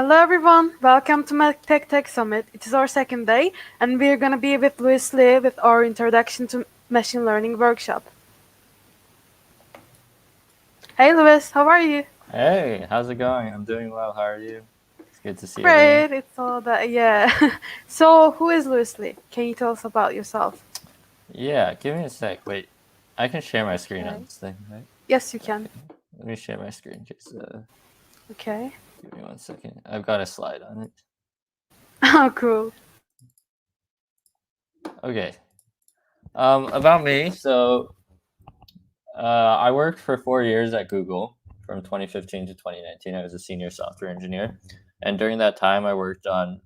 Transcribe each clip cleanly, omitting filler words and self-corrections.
Hello everyone, welcome to MACTECH Tech Summit. It is our second day and we're gonna be with Louis Li with our Introduction to Machine Learning workshop. Hey Louis, how are you? Hey, how's it going? I'm doing well. How are you? It's good to see everyone. Great, it's all that, yeah. So, who is Louis Li? Can you tell us about yourself? Yeah, give me a sec. Wait, I can share my screen on Okay. this thing, right? Yes, you can. Okay, let me share my screen. Just Okay. give me 1 second. I've got a slide on it. Oh, cool. Okay. About me. I worked for 4 years at Google from 2015 to 2019. I was a senior software engineer, and during that time, I worked on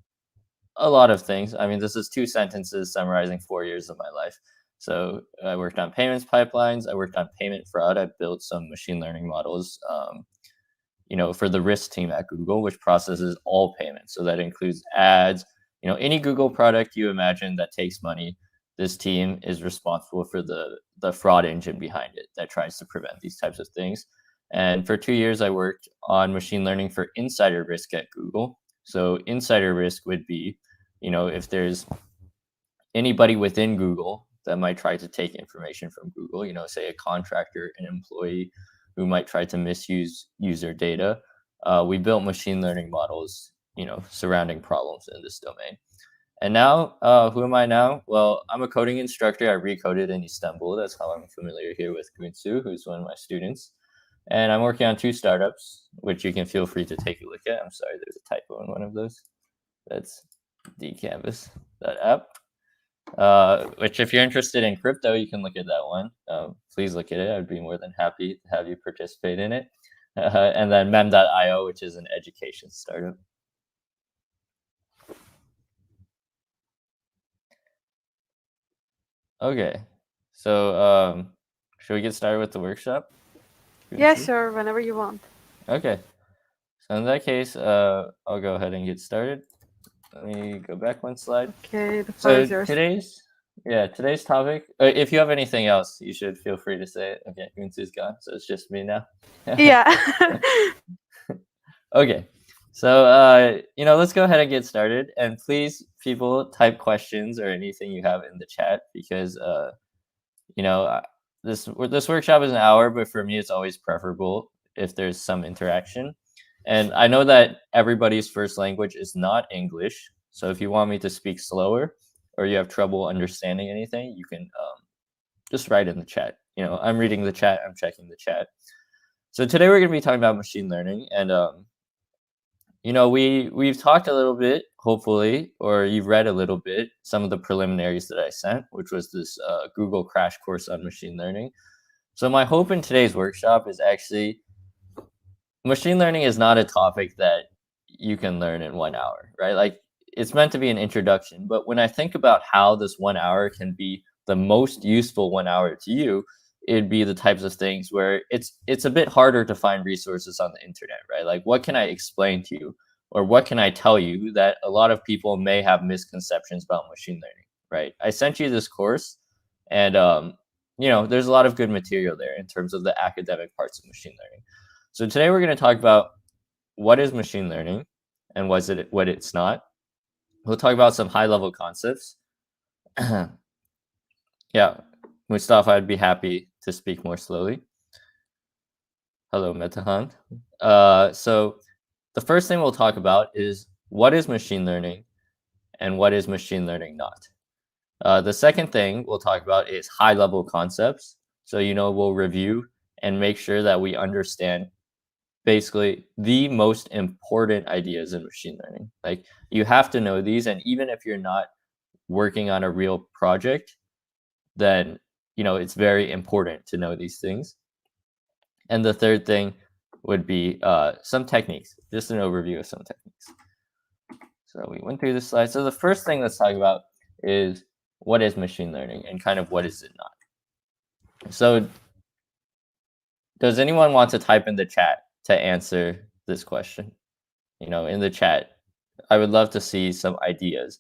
a lot of things. I mean, this is 2 sentences summarizing 4 years of my life. So I worked on payments pipelines. I worked on payment fraud. I built some machine learning models, for the risk team at Google, which processes all payments. So that includes ads, any Google product you imagine that takes money. This team is responsible for the fraud engine behind it that tries to prevent these types of things. And for 2 years, I worked on machine learning for insider risk at Google. So insider risk would be, if there's anybody within Google that might try to take information from Google, say a contractor, an employee who might try to misuse user data. We built machine learning models, surrounding problems in this domain. And now, who am I now? Well, I'm a coding instructor. I recoded in Istanbul. That's how I'm familiar here with Gunsu, who's one of my students. And I'm working on 2 startups, which you can feel free to take a look at. I'm sorry, there's a typo in one of those. That's dcanvas, that app. Which if you're interested in crypto, you can look at that one. Please look at it. I'd be more than happy to have you participate in it. And then mem.io, which is an education startup. Okay, so should we get started with the workshop? Yeah, sure, whenever you want. Okay, so in that case, I'll go ahead and get started. Let me go back one slide. Okay, the floor So is yours. today's topic. If you have anything else, you should feel free to say it. Okay, Gunsu's gone, so it's just me now. Yeah. Okay, so let's go ahead and get started. And please, people, type questions or anything you have in the chat because you know uh, this workshop is an hour, but for me, it's always preferable if there's some interaction. And I know that everybody's first language is not English, so if you want me to speak slower or you have trouble understanding anything, you can just write in the chat. I'm reading the chat. I'm checking the chat. So today we're going to be talking about machine learning, and we've talked a little bit, hopefully, or you've read a little bit, some of the preliminaries that I sent, which was this Google crash course on machine learning. So my hope in today's workshop is actually machine learning is not a topic that you can learn in 1 hour, right? Like it's meant to be an introduction, but when I think about how this 1 hour can be the most useful 1 hour to you, it'd be the types of things where it's a bit harder to find resources on the internet, right? Like what can I explain to you or what can I tell you that a lot of people may have misconceptions about machine learning, right? I sent you this course and there's a lot of good material there in terms of the academic parts of machine learning. So today we're going to talk about what is machine learning and what it's not. We'll talk about some high level concepts. Yeah, Mustafa, I'd be happy to speak more slowly. Hello, Metahan. So the first thing we'll talk about is what is machine learning and what is machine learning not. The second thing we'll talk about is high level concepts. So, we'll review and make sure that we understand basically the most important ideas in machine learning. Like you have to know these, and even if you're not working on a real project, then it's very important to know these things. And the third thing would be some techniques, just an overview of some techniques. So we went through this slide. So the first thing let's talk about is what is machine learning and kind of what is it not. So does anyone want to type in the chat to answer this question? In the chat, I would love to see some ideas.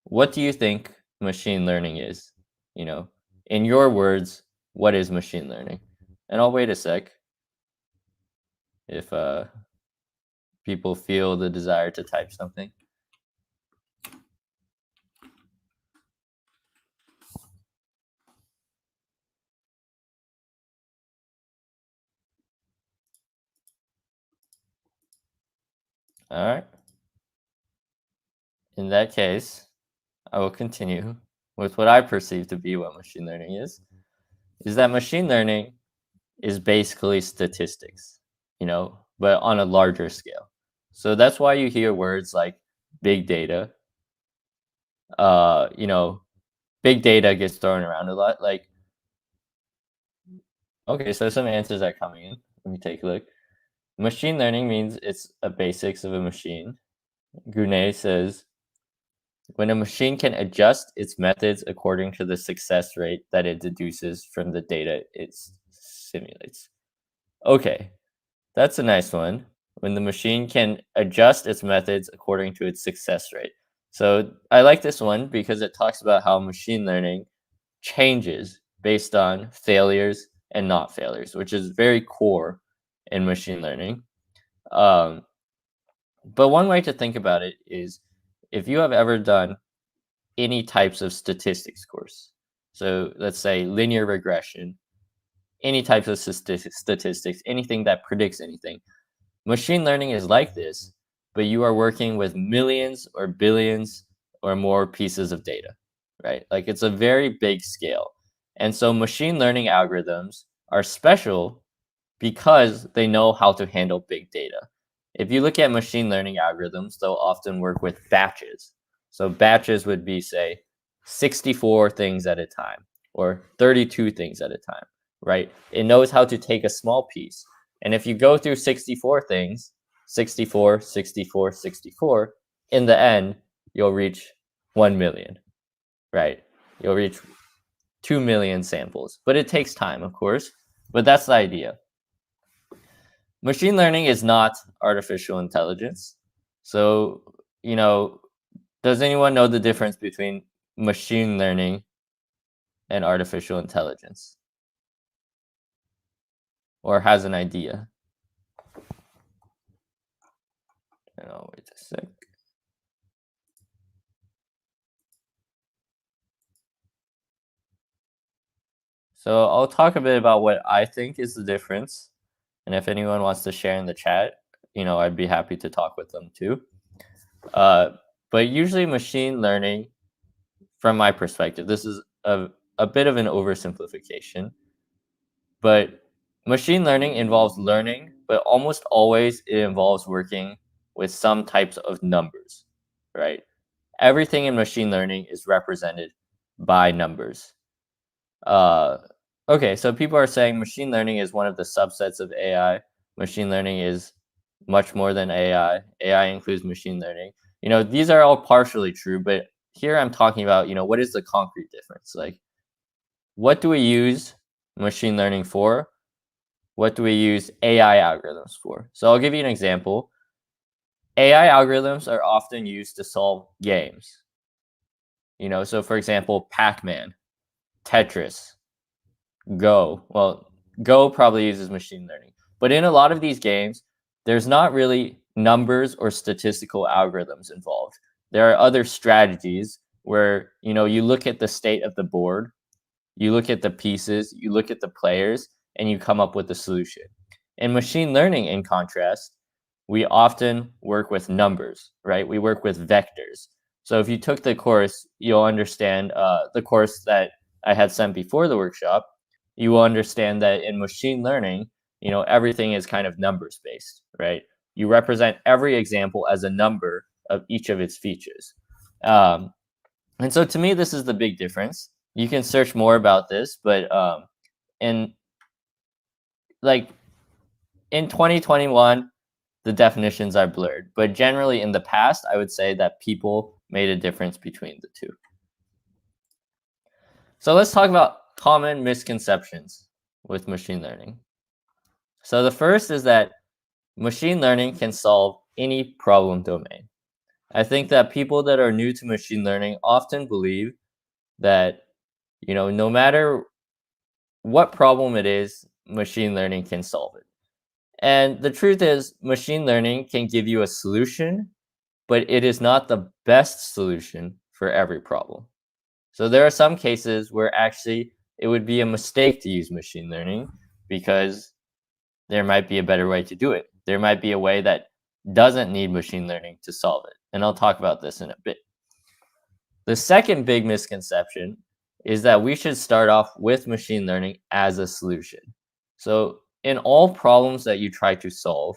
What do you think machine learning is? In your words, what is machine learning? And I'll wait a sec if people feel the desire to type something. All right. In that case, I will continue with what I perceive to be what machine learning is that machine learning is basically statistics, but on a larger scale. So that's why you hear words like big data. Uh, you know, big data gets thrown around a lot. Like, okay, so some answers are coming in. Let me take a look. Machine learning means it's a basics of a machine. Gune says when a machine can adjust its methods according to the success rate that it deduces from the data it simulates. Okay, that's a nice one. When the machine can adjust its methods according to its success rate. So I like this one because it talks about how machine learning changes based on failures and not failures, which is very core in machine learning. Um, but one way to think about it is if you have ever done any types of statistics course, so let's say linear regression, any types of statistics, anything that predicts anything, machine learning is like this, but you are working with millions or billions or more pieces of data, right? Like it's a very big scale. And so machine learning algorithms are special because they know how to handle big data. If you look at machine learning algorithms, they'll often work with batches. So batches would be, say, 64 things at a time or 32 things at a time, right? It knows how to take a small piece. And if you go through 64 things, 64, 64, 64, in the end, you'll reach 1 million, right? You'll reach 2 million samples. But it takes time, of course. But that's the idea. Machine learning is not artificial intelligence. So, does anyone know the difference between machine learning and artificial intelligence? Or has an idea? Wait a sec. So I'll talk a bit about what I think is the difference. And if anyone wants to share in the chat, I'd be happy to talk with them too. But usually machine learning, from my perspective, this is a bit of an oversimplification, but machine learning involves learning, but almost always it involves working with some types of numbers, right? Everything in machine learning is represented by numbers. Okay, so people are saying machine learning is one of the subsets of AI. Machine learning is much more than AI. AI includes machine learning. These are all partially true, but here I'm talking about, what is the concrete difference? Like, what do we use machine learning for? What do we use AI algorithms for? So I'll give you an example. AI algorithms are often used to solve games. So for example, Pac-Man, Tetris, Go. Well, Go probably uses machine learning. But in a lot of these games, there's not really numbers or statistical algorithms involved. There are other strategies where, you look at the state of the board, you look at the pieces, you look at the players, and you come up with a solution. In machine learning, in contrast, we often work with numbers, right? We work with vectors. So if you took the course, you'll understand the course that I had sent before the workshop. You will understand that in machine learning, everything is kind of numbers based, right? You represent every example as a number of each of its features. And so to me, this is the big difference. You can search more about this, but in 2021, the definitions are blurred. But generally in the past, I would say that people made a difference between the two. So let's talk about common misconceptions with machine learning. So the first is that machine learning can solve any problem domain. I think that people that are new to machine learning often believe that, no matter what problem it is, machine learning can solve it. And the truth is, machine learning can give you a solution, but it is not the best solution for every problem. So there are some cases where actually it would be a mistake to use machine learning because there might be a better way to do it. There might be a way that doesn't need machine learning to solve it. And I'll talk about this in a bit. The second big misconception is that we should start off with machine learning as a solution. So in all problems that you try to solve,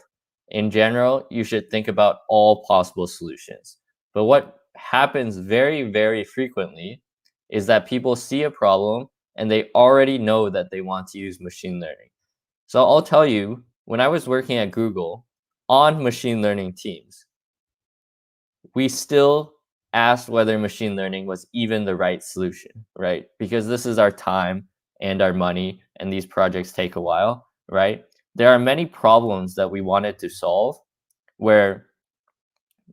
in general, you should think about all possible solutions. But what happens very, very frequently is that people see a problem and they already know that they want to use machine learning. So I'll tell you, when I was working at Google on machine learning teams, we still asked whether machine learning was even the right solution, right? Because this is our time and our money, and these projects take a while, right? There are many problems that we wanted to solve where,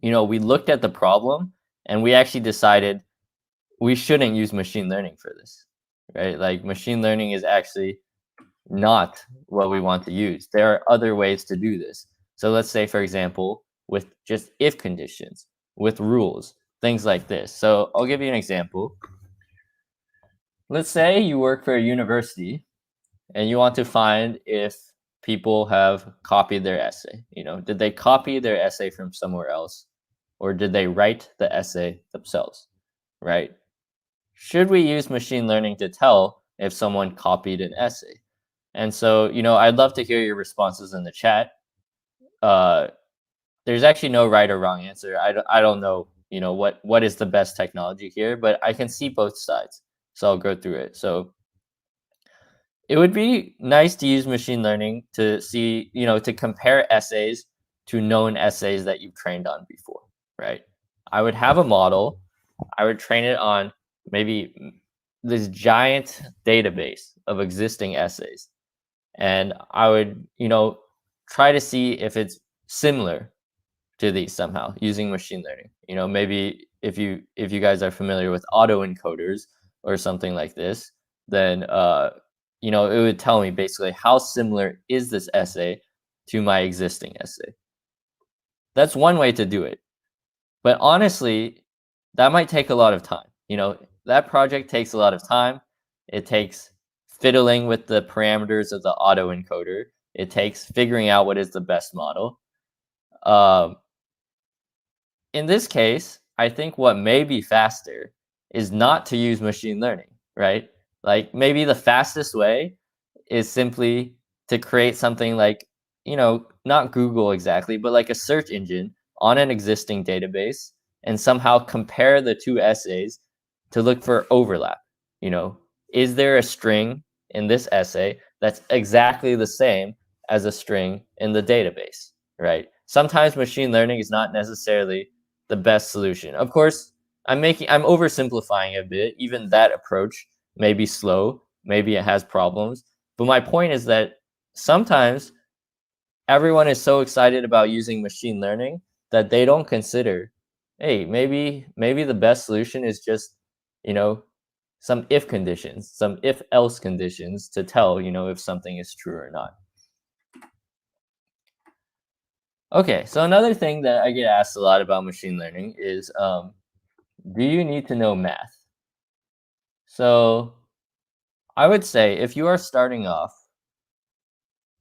we looked at the problem and we actually decided we shouldn't use machine learning for this, right? Like machine learning is actually not what we want to use. There are other ways to do this. So let's say, for example, with just if conditions, with rules, things like this. So I'll give you an example. Let's say you work for a university and you want to find if people have copied their essay. Did they copy their essay from somewhere else or did they write the essay themselves, right? Should we use machine learning to tell if someone copied an essay? And so, I'd love to hear your responses in the chat. There's actually no right or wrong answer. I don't know, what is the best technology here, but I can see both sides. So I'll go through it. So it would be nice to use machine learning to see, to compare essays to known essays that you've trained on before, right? I would have a model. I would train it on maybe this giant database of existing essays. And I would, try to see if it's similar to these somehow using machine learning. Maybe if you guys are familiar with autoencoders or something like this, then it would tell me basically how similar is this essay to my existing essay. That's one way to do it. But honestly, that might take a lot of time. That project takes a lot of time. It takes fiddling with the parameters of the autoencoder. It takes figuring out what is the best model. In this case, I think what may be faster is not to use machine learning, right? Like maybe the fastest way is simply to create something like, not Google exactly, but like a search engine on an existing database and somehow compare the two essays to look for overlap. Is there a string in this essay that's exactly the same as a string in the database, right? Sometimes machine learning is not necessarily the best solution. Of course, I'm oversimplifying a bit. Even that approach may be slow, maybe it has problems. But my point is that sometimes everyone is so excited about using machine learning that they don't consider, hey, maybe the best solution is just, some if conditions, some if else conditions to tell, if something is true or not. Okay, so another thing that I get asked a lot about machine learning is, do you need to know math? So I would say if you are starting off,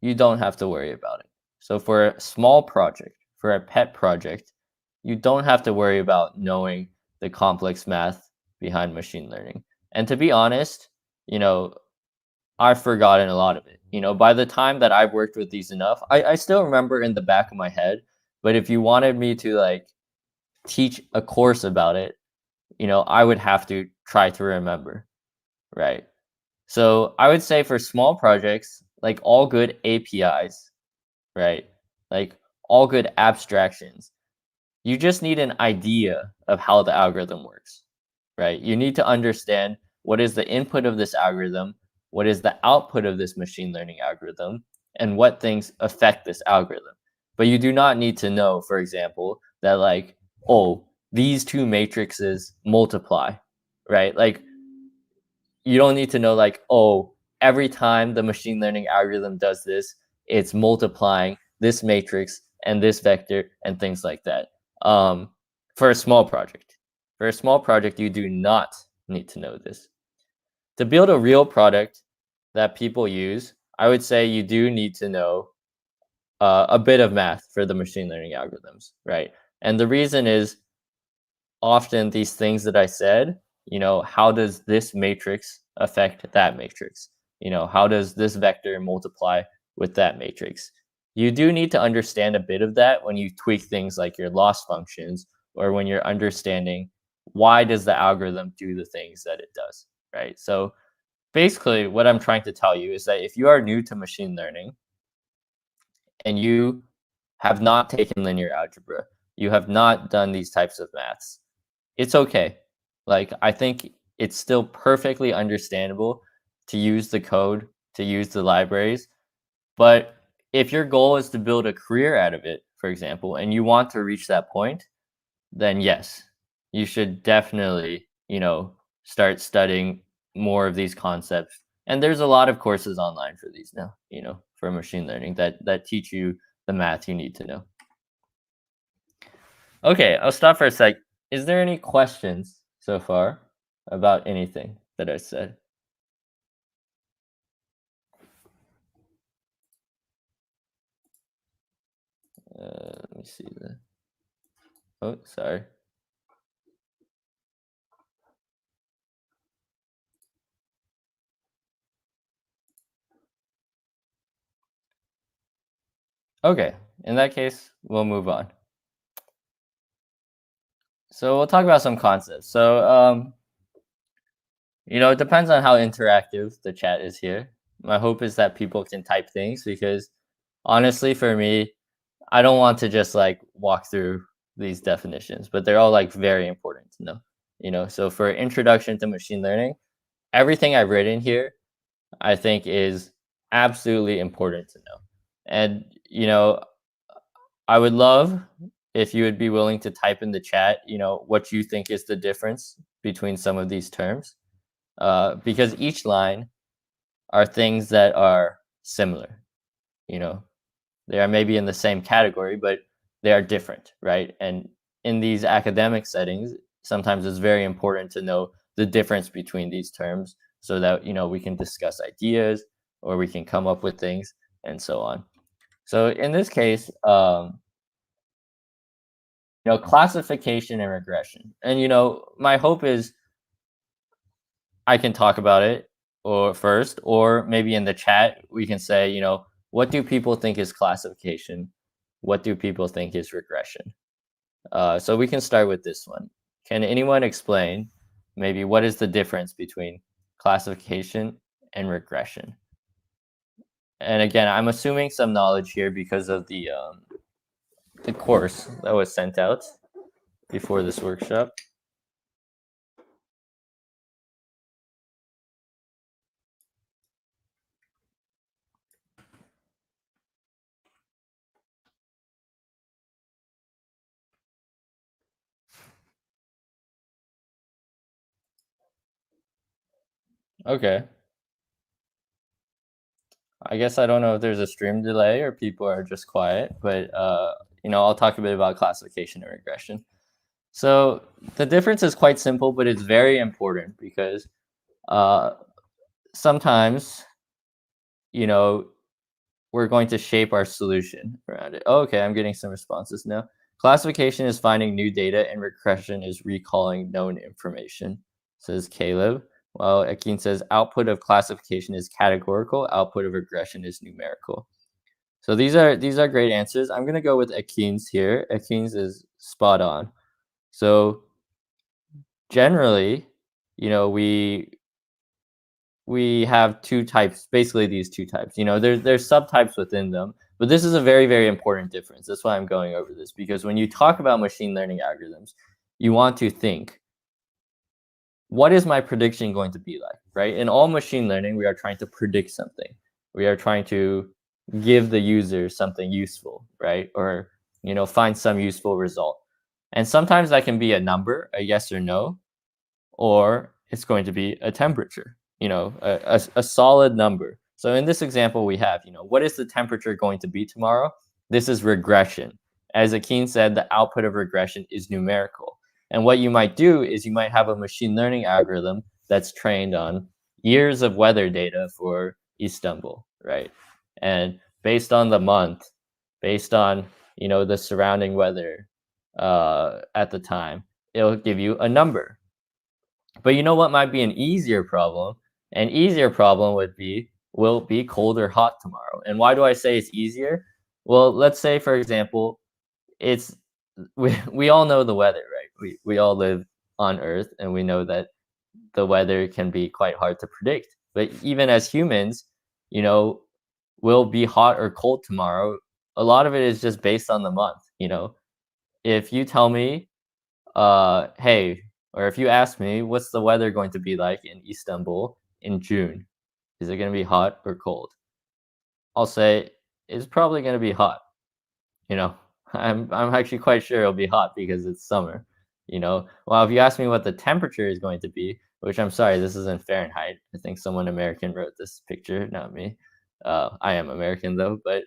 you don't have to worry about it. So for a small project, for a pet project, you don't have to worry about knowing the complex math behind machine learning. And to be honest, I've forgotten a lot of it. By the time that I've worked with these enough, I still remember in the back of my head. But if you wanted me to like teach a course about it, I would have to try to remember, right? So I would say for small projects, like all good APIs, right? Like all good abstractions, you just need an idea of how the algorithm works, right? You need to understand what is the input of this algorithm, what is the output of this machine learning algorithm, and what things affect this algorithm. But you do not need to know, for example, that like, oh, these two matrices multiply, right? Like you don't need to know like, oh, every time the machine learning algorithm does this, it's multiplying this matrix and this vector and things like that. For a small project. For a small project, you do not need to know this. To build a real product that people use, I would say you do need to know a bit of math for the machine learning algorithms, right? And the reason is often these things that I said, how does this matrix affect that matrix? How does this vector multiply with that matrix? You do need to understand a bit of that when you tweak things like your loss functions, or when you're understanding why does the algorithm do the things that it does, right? So basically what I'm trying to tell you is that if you are new to machine learning and you have not taken linear algebra, you have not done these types of maths, it's okay. Like, I think it's still perfectly understandable to use the code, to use the libraries. But if your goal is to build a career out of it, for example, and you want to reach that point, then yes, you should definitely, start studying more of these concepts. And there's a lot of courses online for these now, for machine learning that teach you the math you need to know. Okay, I'll stop for a sec. Is there any questions so far about anything that I said? Let me see the. Oh, sorry. Okay, in that case, we'll move on. So we'll talk about some concepts. So, it depends on how interactive the chat is here. My hope is that people can type things, because honestly, for me, I don't want to just like walk through these definitions, but they're all like very important to know. So for introduction to machine learning, everything I've written here, I think is absolutely important to know. And, I would love if you would be willing to type in the chat, what you think is the difference between some of these terms. Because each line are things that are similar. They are maybe in the same category, but they are different, right? And in these academic settings, sometimes it's very important to know the difference between these terms, so that we can discuss ideas, or we can come up with things, and so on. So in this case, classification and regression, and my hope is I can talk about it or first, or maybe in the chat we can say, what do people think is classification? What do people think is regression? So we can start with this one. Can anyone explain maybe what is the difference between classification and regression? And again, I'm assuming some knowledge here because of the course that was sent out before this workshop. Okay. I guess I don't know if there's a stream delay or people are just quiet, but I'll talk a bit about classification and regression. So the difference is quite simple, but it's very important, because sometimes we're going to shape our solution around it. Oh, okay, I'm getting some responses now. Classification is finding new data, and regression is recalling known information, says Caleb. While Akin says output of classification is categorical, output of regression is numerical. So these are great answers. I'm gonna go with Akin's here. Akin's is spot on. So generally, we have two types, basically these two types. There's subtypes within them, but this is a very, very important difference. That's why I'm going over this, because when you talk about machine learning algorithms, you want to think, what is my prediction going to be like, right? In all machine learning, we are trying to predict something. We are trying to give the user something useful, right? Or, find some useful result. And sometimes that can be a number, a yes or no, or it's going to be a temperature, a solid number. So in this example, we have, what is the temperature going to be tomorrow? This is regression. As Akin said, the output of regression is numerical. And what you might do is you might have a machine learning algorithm that's trained on years of weather data for Istanbul, right? And based on the month, based on, the surrounding weather at the time, it'll give you a number. But you know what might be an easier problem? An easier problem would be, will it be cold or hot tomorrow? And why do I say it's easier? Well, let's say, for example, it's we all know the weather, right? We all live on Earth, and we know that the weather can be quite hard to predict. But even as humans, will it be hot or cold tomorrow? A lot of it is just based on the month. If you tell me, hey, or if you ask me, what's the weather going to be like in Istanbul in June? Is it going to be hot or cold? I'll say it's probably going to be hot. I'm actually quite sure it'll be hot because it's summer. Well, if you ask me what the temperature is going to be, which I'm sorry, this isn't Fahrenheit. I think someone American wrote this picture, not me. I am American though, but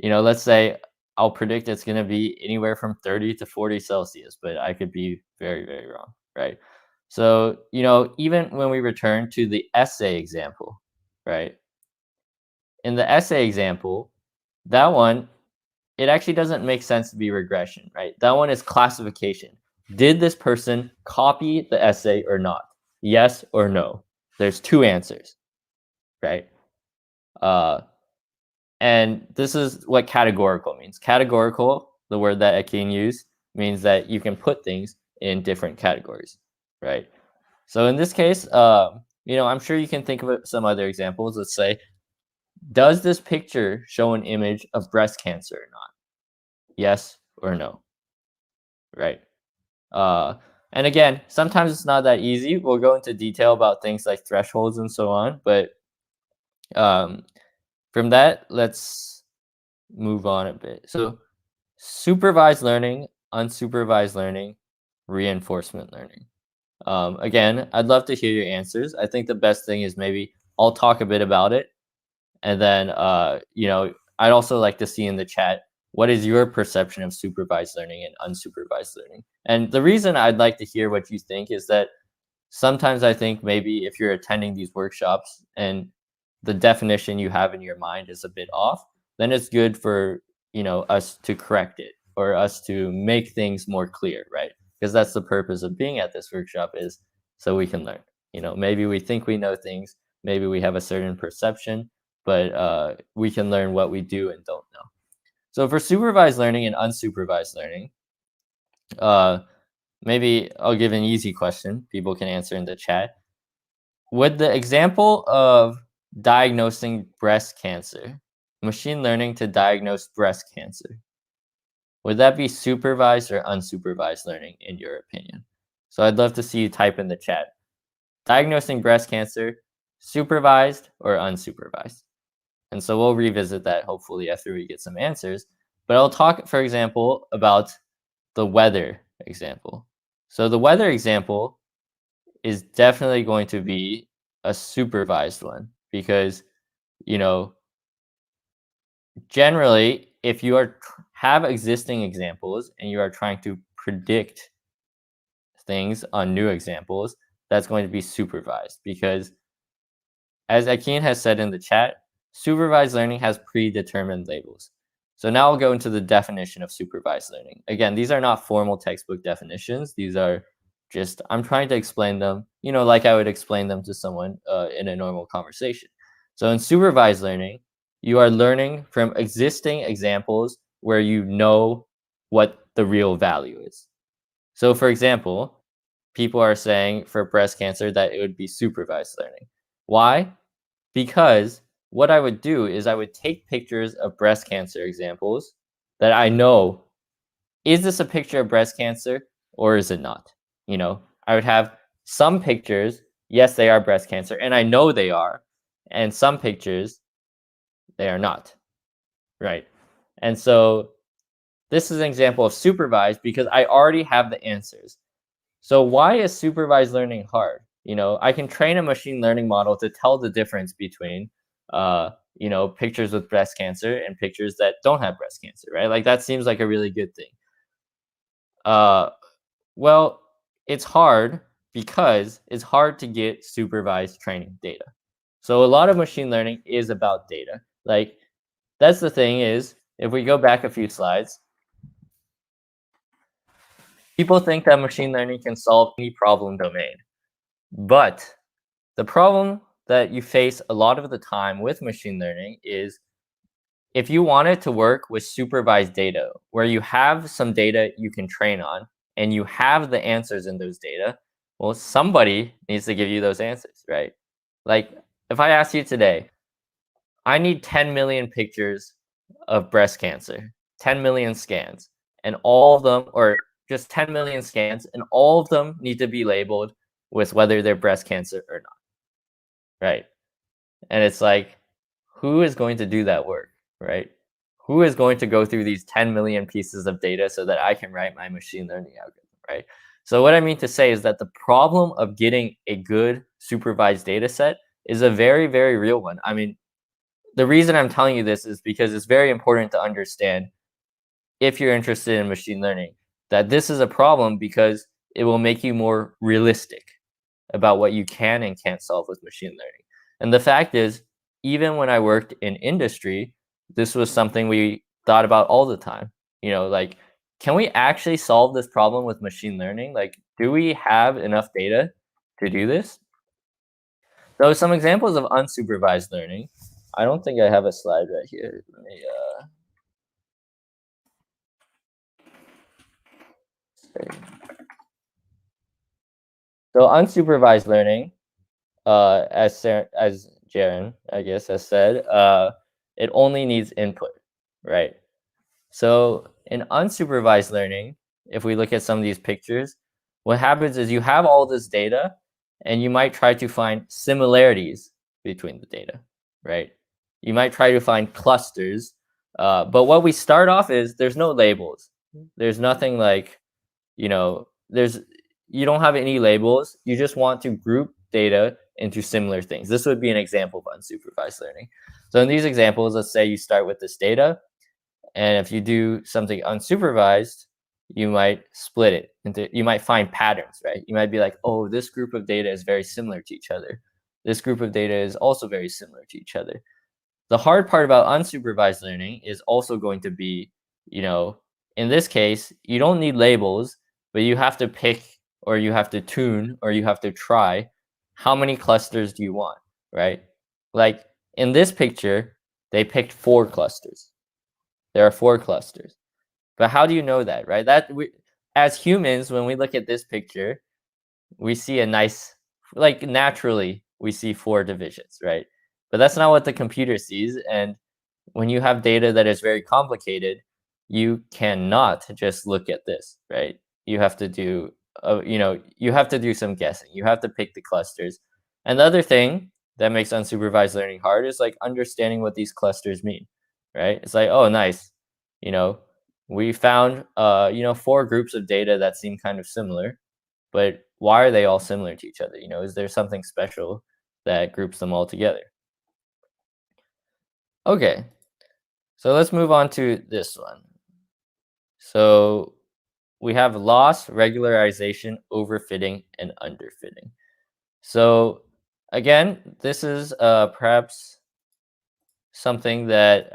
let's say I'll predict it's going to be anywhere from 30 to 40 Celsius, but I could be very, very wrong, right? So, even when we return to the essay example, right? In the essay example, that one, it actually doesn't make sense to be regression, right? That one is classification. Did this person copy the essay or not? Yes or no? There's two answers, right? And this is what categorical means. Categorical, the word that Akin used, means that you can put things in different categories, right? So in this case, I'm sure you can think of some other examples. Let's say, does this picture show an image of breast cancer or not? Yes or no, right? And again, sometimes it's not that easy. We'll go into detail about things like thresholds and so on, but from that, let's move on a bit. So supervised learning, unsupervised learning, reinforcement learning. Again, I'd love to hear your answers. I think the best thing is maybe I'll talk a bit about it. And then, I'd also like to see in the chat, what is your perception of supervised learning and unsupervised learning? And the reason I'd like to hear what you think is that sometimes I think maybe if you're attending these workshops and the definition you have in your mind is a bit off, then it's good for, us to correct it or us to make things more clear, right? Because that's the purpose of being at this workshop, is so we can learn. Maybe we think we know things, maybe we have a certain perception, but we can learn what we do and don't know. So for supervised learning and unsupervised learning, maybe I'll give an easy question. People can answer in the chat. Would the example of diagnosing breast cancer, machine learning to diagnose breast cancer, would that be supervised or unsupervised learning in your opinion? So I'd love to see you type in the chat. Diagnosing breast cancer, supervised or unsupervised? And so we'll revisit that hopefully after we get some answers. But I'll talk, for example, about the weather example. So the weather example is definitely going to be a supervised one because, generally, if you have existing examples and you are trying to predict things on new examples, that's going to be supervised because, as Akin has said in the chat, supervised learning has predetermined labels. So now I'll go into the definition of supervised learning. Again, these are not formal textbook definitions. These are just, I'm trying to explain them, like I would explain them to someone in a normal conversation. So in supervised learning, you are learning from existing examples where you know what the real value is. So for example, people are saying for breast cancer that it would be supervised learning. Why? Because what I would do is I would take pictures of breast cancer examples that I know, is this a picture of breast cancer or is it not? I would have some pictures, yes, they are breast cancer, and I know they are, and some pictures, they are not, right? And so this is an example of supervised because I already have the answers. So why is supervised learning hard? I can train a machine learning model to tell the difference between pictures with breast cancer and pictures that don't have breast cancer, right? Like that seems like a really good thing. Well, it's hard because it's hard to get supervised training data. So a lot of machine learning is about data. Like that's the thing is, if we go back a few slides, people think that machine learning can solve any problem domain. But the problem that you face a lot of the time with machine learning is if you want it to work with supervised data, where you have some data you can train on and you have the answers in those data, well, somebody needs to give you those answers, right? Like if I ask you today, I need 10 million pictures of breast cancer, 10 million scans, and all of them, or just 10 million scans, and all of them need to be labeled with whether they're breast cancer or not, right? And it's like, who is going to do that work, right? Who is going to go through these 10 million pieces of data so that I can write my machine learning algorithm, right? So what I mean to say is that the problem of getting a good supervised data set is a very, very real one. I mean, the reason I'm telling you this is because it's very important to understand, if you're interested in machine learning, that this is a problem because it will make you more realistic about what you can and can't solve with machine learning. And the fact is, even when I worked in industry, this was something we thought about all the time. Like, can we actually solve this problem with machine learning? Like, do we have enough data to do this? So some examples of unsupervised learning. I don't think I have a slide right here. Let me say. So unsupervised learning, as Jaren, I guess, has said, it only needs input, right? So in unsupervised learning, if we look at some of these pictures, what happens is you have all this data and you might try to find similarities between the data, right? You might try to find clusters, but what we start off is there's no labels. There's nothing like, there's you don't have any labels. You just want to group data into similar things. This would be an example of unsupervised learning. So in these examples, let's say you start with this data, and if you do something unsupervised, you might split it into, you might find patterns, right? You might be like, oh, this group of data is very similar to each other. This group of data is also very similar to each other. The hard part about unsupervised learning is also going to be, in this case, you don't need labels, but you have to pick, or you have to tune, or you have to try how many clusters do you want, right? Like in this picture, they picked 4 clusters. There are 4 clusters. But how do you know that, right? As humans, when we look at this picture, we see a nice, like naturally, we see 4 divisions, right? But that's not what the computer sees. And when you have data that is very complicated, you cannot just look at this, right? You have to do, you have to do some guessing. You have to pick the clusters. And the other thing that makes unsupervised learning hard is like understanding what these clusters mean, right? It's like, oh, nice. We found, 4 groups of data that seem kind of similar, but why are they all similar to each other? Is there something special that groups them all together? Okay, so let's move on to this one. So we have loss, regularization, overfitting, and underfitting. So again, this is perhaps something that,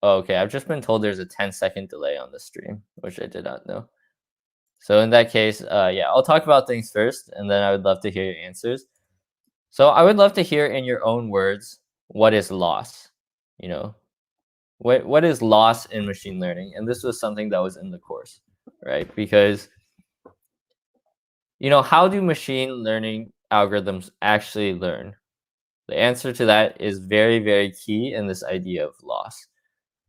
okay, I've just been told there's a 10-second delay on the stream, which I did not know. So in that case, yeah, I'll talk about things first, and then I would love to hear your answers. So I would love to hear in your own words, what is loss? What is loss in machine learning? And this was something that was in the course, right? Because, how do machine learning algorithms actually learn? The answer to that is very, very key in this idea of loss.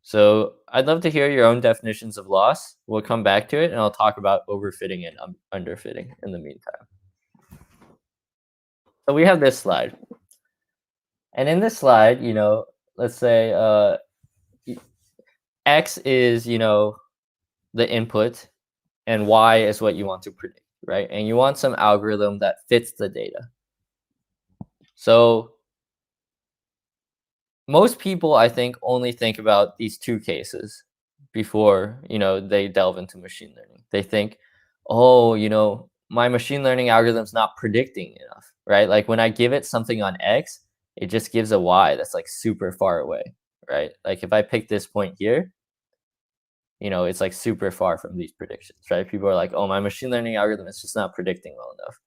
So I'd love to hear your own definitions of loss. We'll come back to it, and I'll talk about overfitting and underfitting in the meantime. So we have this slide. And in this slide, let's say X is, the input, and Y is what you want to predict, right? And you want some algorithm that fits the data. So most people, I think, only think about these two cases before, they delve into machine learning. They think, oh, my machine learning algorithm's not predicting enough, right? Like when I give it something on X, it just gives a Y that's like super far away, right? Like if I pick this point here, it's like super far from these predictions, right? People are like, oh, my machine learning algorithm is just not predicting well enough.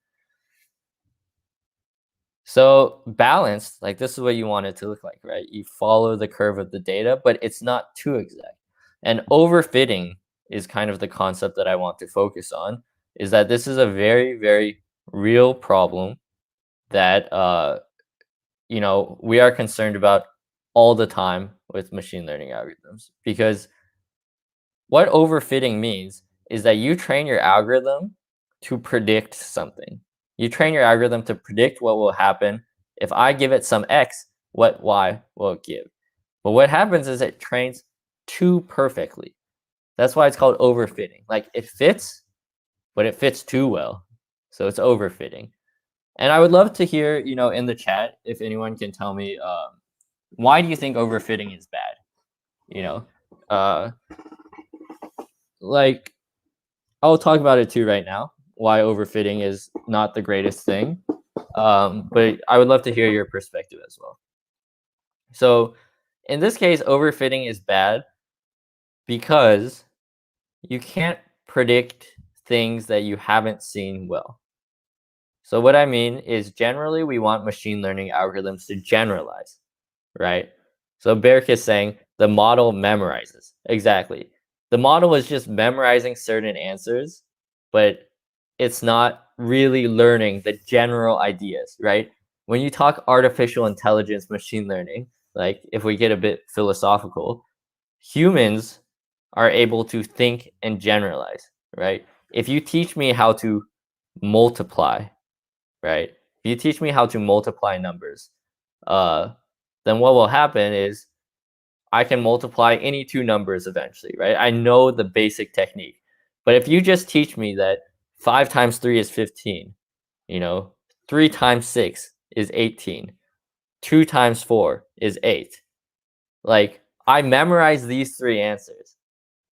So balanced, like this is what you want it to look like, right? You follow the curve of the data, but it's not too exact. And overfitting is kind of the concept that I want to focus on, is that this is a very, very real problem that we are concerned about all the time with machine learning algorithms. Because what overfitting means is that you train your algorithm to predict something. You train your algorithm to predict what will happen. If I give it some X, what Y will it give? But what happens is it trains too perfectly. That's why it's called overfitting. Like it fits, but it fits too well. So it's overfitting. And I would love to hear, in the chat, if anyone can tell me, why do you think overfitting is bad? Like I'll talk about it too right now, why overfitting is not the greatest thing. But I would love to hear your perspective as well. So in this case, overfitting is bad because you can't predict things that you haven't seen well. So what I mean is generally we want machine learning algorithms to generalize, right? So Berk is saying the model memorizes. Exactly. The model is just memorizing certain answers, but it's not really learning the general ideas, right? When you talk artificial intelligence, machine learning, like if we get a bit philosophical, humans are able to think and generalize, right? If you teach me how to multiply, right? If you teach me how to multiply numbers, then what will happen is I can multiply any two numbers eventually, right? I know the basic technique. But if you just teach me that 5 times 3 is 15, 3 times 6 is 18, 2 times 4 is 8. Like, I memorize these 3 answers.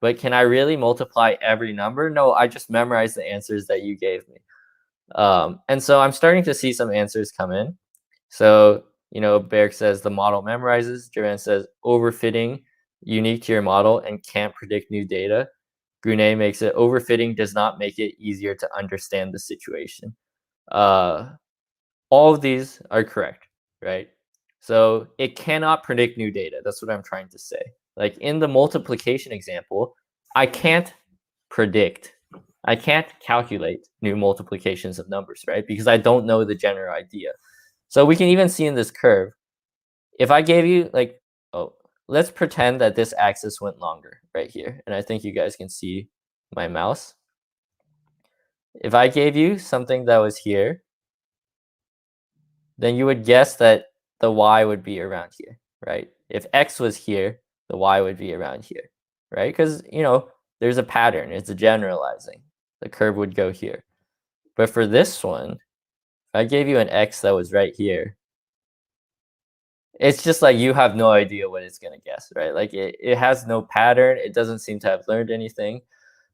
But can I really multiply every number? No, I just memorize the answers that you gave me. And so I'm starting to see some answers come in. So, Berg says the model memorizes. Duran says overfitting, unique to your model and can't predict new data. Grunet makes it overfitting does not make it easier to understand the situation. All of these are correct, right? So it cannot predict new data. That's what I'm trying to say. Like in the multiplication example, I can't predict. I can't calculate new multiplications of numbers, right? Because I don't know the general idea. So we can even see in this curve, if I gave you let's pretend that this axis went longer right here. And I think you guys can see my mouse. If I gave you something that was here, then you would guess that the Y would be around here, right? If X was here, the Y would be around here, right? Because, there's a pattern. It's a generalizing. The curve would go here. But for this one, if I gave you an X that was right here, it's just like you have no idea what it's going to guess, right? Like it has no pattern. It doesn't seem to have learned anything.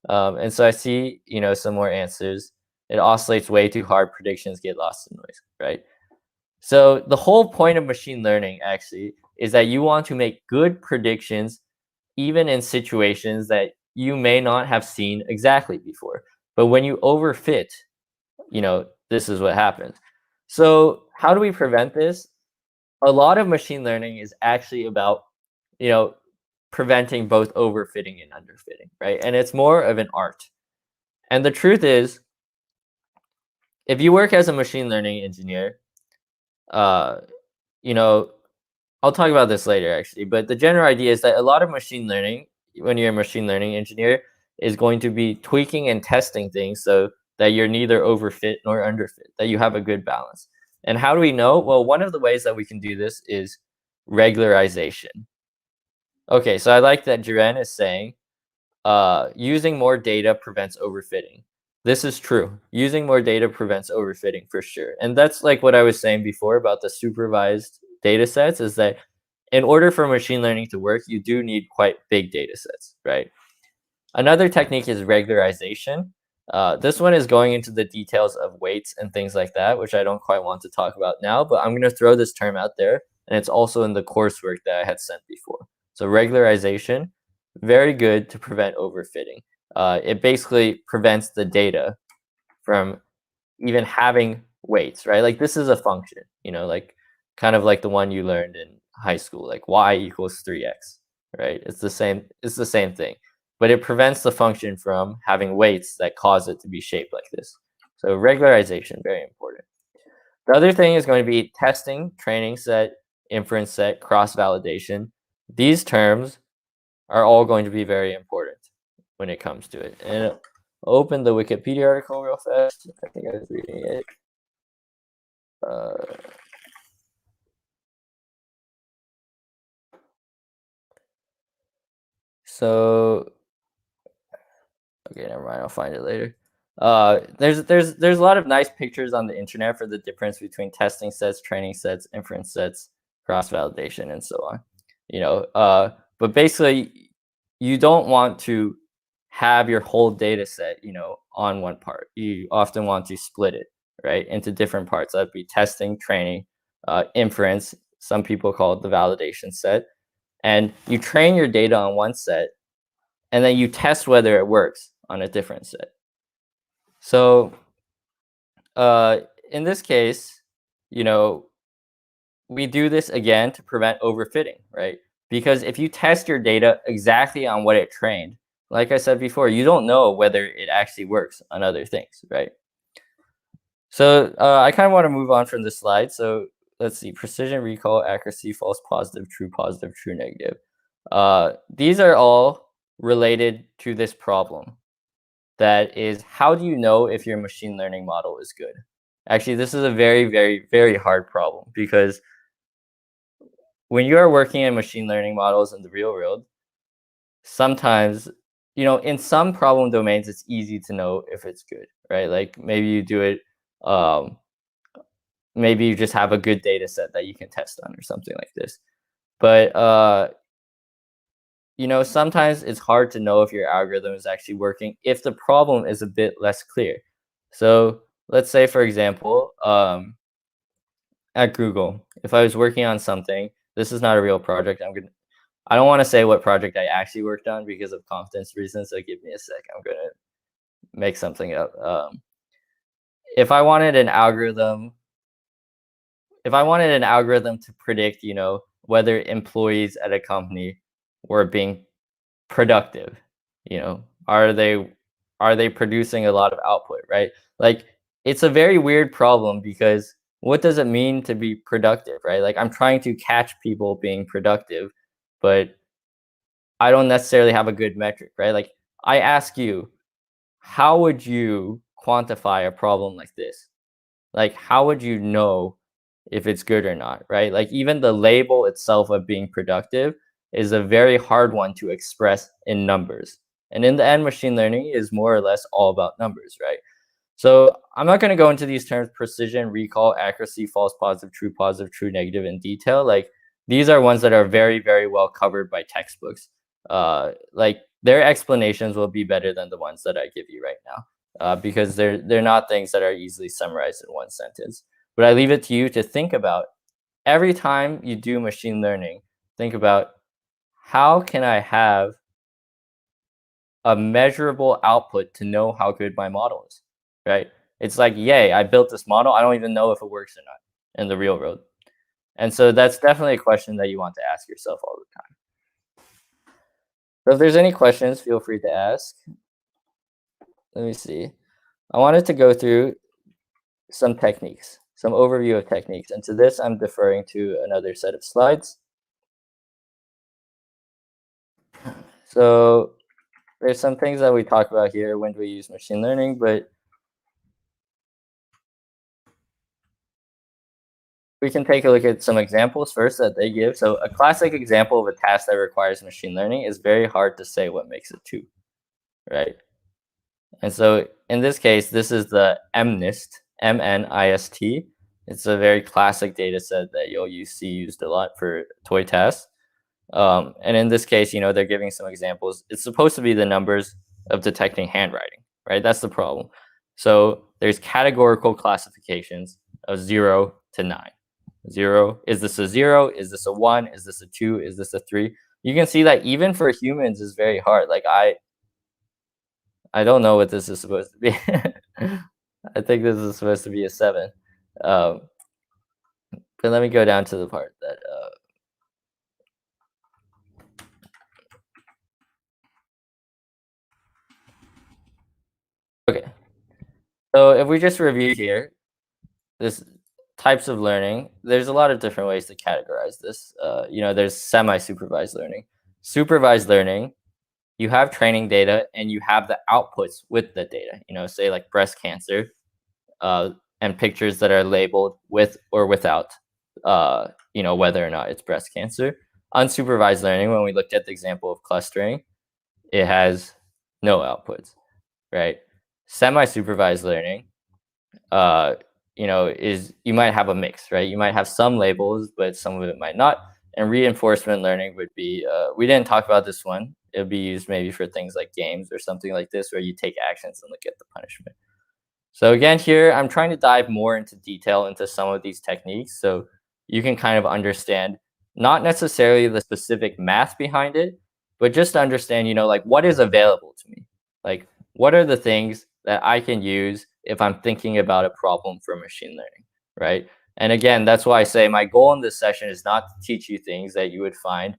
And so I see, some more answers. It oscillates way too hard. Predictions get lost in noise, right? So the whole point of machine learning actually is that you want to make good predictions even in situations that you may not have seen exactly before. But when you overfit, this is what happens. So how do we prevent this? A lot of machine learning is actually about, preventing both overfitting and underfitting, right? And it's more of an art. And the truth is, if you work as a machine learning engineer, you know, I'll talk about this later actually, but the general idea is that a lot of machine learning, when you're a machine learning engineer, is going to be tweaking and testing things so that you're neither overfit nor underfit, that you have a good balance. And how do we know? Well, one of the ways that we can do this is regularization. Okay, so I like that Jiren is saying using more data prevents overfitting. This is true. Using more data prevents overfitting for sure. And that's like what I was saying before about the supervised data sets, is that in order for machine learning to work, you do need quite big data sets, right? Another technique is regularization. This one is going into the details of weights and things like that, which I don't quite want to talk about now, but I'm going to throw this term out there, and it's also in the coursework that I had sent before. So regularization, very good to prevent overfitting. It basically prevents the data from even having weights, right? Like this is a function, like kind of like the one you learned in high school, like y equals 3x, right? It's the same thing, but it prevents the function from having weights that cause it to be shaped like this. So regularization, very important. The other thing is going to be testing, training set, inference set, cross-validation. These terms are all going to be very important when it comes to it. And I'll open the Wikipedia article real fast. I think I was reading it. Okay, never mind. I'll find it later. There's a lot of nice pictures on the internet for the difference between testing sets, training sets, inference sets, cross validation, and so on. But basically, you don't want to have your whole data set, on one part. You often want to split it, right, into different parts. That'd be testing, training, inference. Some people call it the validation set, and you train your data on one set, and then you test whether it works on a different set. So in this case, we do this again to prevent overfitting, right? Because if you test your data exactly on what it trained, like I said before, you don't know whether it actually works on other things, right? So I kind of want to move on from this slide. So let's see, precision, recall, accuracy, false positive, true negative. These are all related to this problem. That is, how do you know if your machine learning model is good? Actually, this is a very, very, very hard problem because when you are working in machine learning models in the real world, sometimes, in some problem domains, it's easy to know if it's good, right? Like maybe you do it, maybe you just have a good data set that you can test on or something like this. But sometimes it's hard to know if your algorithm is actually working if the problem is a bit less clear. So let's say, for example, at Google, if I was working on something, this is not a real project. I don't want to say what project I actually worked on because of confidence reasons. So give me a sec. I'm gonna make something up. If I wanted an algorithm to predict, whether employees at a company were being productive, are they producing a lot of output, right? Like it's a very weird problem because what does it mean to be productive, right? Like I'm trying to catch people being productive, but I don't necessarily have a good metric, right? Like I ask you, how would you quantify a problem like this? Like how would you know if it's good or not, right? Like even the label itself of being productive is a very hard one to express in numbers. And in the end, machine learning is more or less all about numbers, right? So I'm not going to go into these terms, precision, recall, accuracy, false positive, true negative in detail. Like these are ones that are very, very well covered by textbooks. Like their explanations will be better than the ones that I give you right now, because they're not things that are easily summarized in one sentence. But I leave it to you to think about every time you do machine learning, think about how can I have a measurable output to know how good my model is, right? It's like, yay, I built this model. I don't even know if it works or not in the real world. And so that's definitely a question that you want to ask yourself all the time. So if there's any questions, feel free to ask. Let me see. I wanted to go through some techniques, some overview of techniques. And to this, I'm deferring to another set of slides. So there's some things that we talk about here when we use machine learning, but we can take a look at some examples first that they give. So a classic example of a task that requires machine learning is very hard to say what makes it two, right? And so in this case, this is the MNIST, MNIST. It's a very classic data set that you'll see used a lot for toy tests. And in this case, they're giving some examples. It's supposed to be the numbers of detecting handwriting, right? That's the problem. So there's categorical classifications of 0 to 9. 0, is this a 0? Is this a 1? Is this a 2? Is this a 3? You can see that even for humans is very hard. Like I don't know what this is supposed to be. I think this is supposed to be a 7. Um, but let me go down to the part that okay. So if we just review here, this types of learning, there's a lot of different ways to categorize this. There's semi-supervised learning. Supervised learning, you have training data and you have the outputs with the data. Say like breast cancer, and pictures that are labeled with or without, whether or not it's breast cancer. Unsupervised learning, when we looked at the example of clustering, it has no outputs, right? Semi-supervised learning, is you might have a mix, right? You might have some labels, but some of it might not. And reinforcement learning would be, we didn't talk about this one. It would be used maybe for things like games or something like this, where you take actions and look at the punishment. So again, here, I'm trying to dive more into detail into some of these techniques so you can kind of understand not necessarily the specific math behind it, but just to understand, like what is available to me? Like what are the things that I can use if I'm thinking about a problem for machine learning, right? And again, that's why I say my goal in this session is not to teach you things that you would find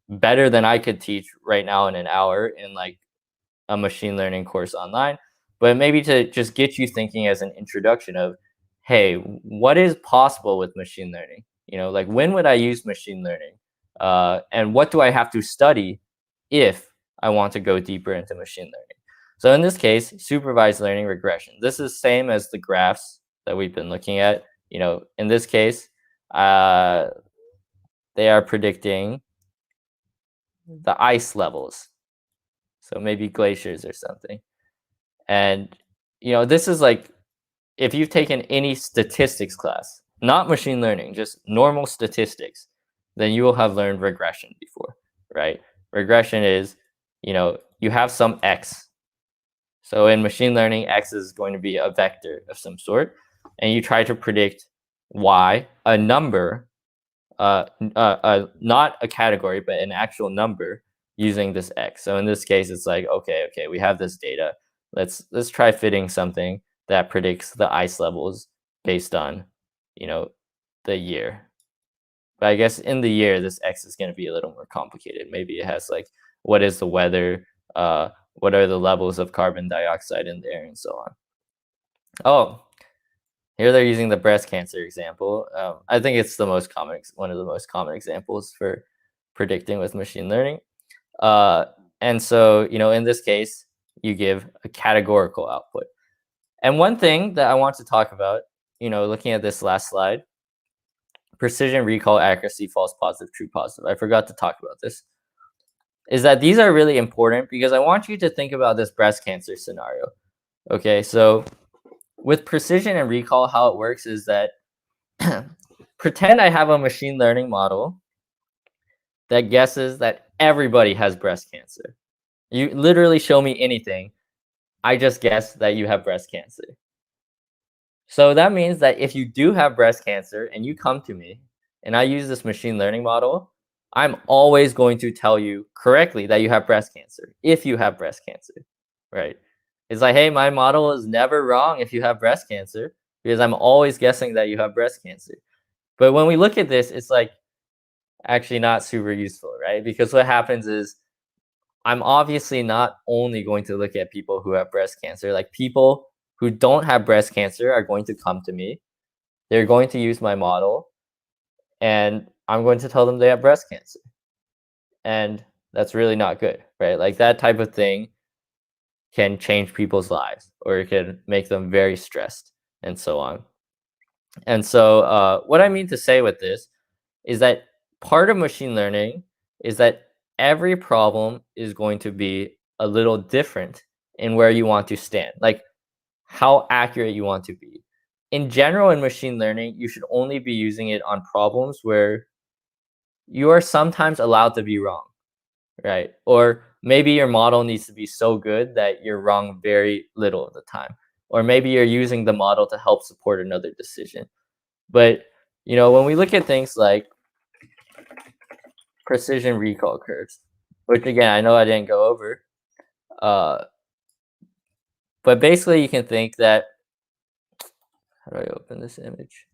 better than I could teach right now in an hour in like a machine learning course online, but maybe to just get you thinking as an introduction of, hey, what is possible with machine learning? Like when would I use machine learning? And what do I have to study if I want to go deeper into machine learning? So in this case, supervised learning regression. This is same as the graphs that we've been looking at. In this case, they are predicting the ice levels. So maybe glaciers or something. And, this is like, if you've taken any statistics class, not machine learning, just normal statistics, then you will have learned regression before, right? Regression is, you have some X. So in machine learning, X is going to be a vector of some sort, and you try to predict Y, a number, not a category, but an actual number using this X. So in this case, it's like, okay, we have this data. Let's try fitting something that predicts the ice levels based on, the year. But I guess in the year, this X is going to be a little more complicated. Maybe it has like, what is the weather? What are the levels of carbon dioxide in the air and so on. Oh, here they're using the breast cancer example. I think it's one of the most common examples for predicting with machine learning. And so, in this case, you give a categorical output. And one thing that I want to talk about, looking at this last slide, precision, recall, accuracy, false positive, true positive. I forgot to talk about this. Is that these are really important because I want you to think about this breast cancer scenario. Okay, so with precision and recall, how it works is that pretend I have a machine learning model that guesses that everybody has breast cancer. You literally show me anything, I just guess that you have breast cancer. So that means that if you do have breast cancer and you come to me and I use this machine learning model, I'm always going to tell you correctly that you have breast cancer if you have breast cancer, right? It's like, hey, my model is never wrong if you have breast cancer because I'm always guessing that you have breast cancer. But when we look at this, it's like actually not super useful, right? Because what happens is I'm obviously not only going to look at people who have breast cancer. Like people who don't have breast cancer are going to come to me. They're going to use my model and I'm going to tell them they have breast cancer. And that's really not good, right? Like that type of thing can change people's lives or it can make them very stressed and so on. And so what I mean to say with this is that part of machine learning is that every problem is going to be a little different in where you want to stand, like how accurate you want to be. in general, in machine learning, you should only be using it on problems where you are sometimes allowed to be wrong, right? Or maybe your model needs to be so good that you're wrong very little of the time. Or maybe you're using the model to help support another decision. But, when we look at things like precision recall curves, which again, I know I didn't go over, but basically you can think that, how do I open this image?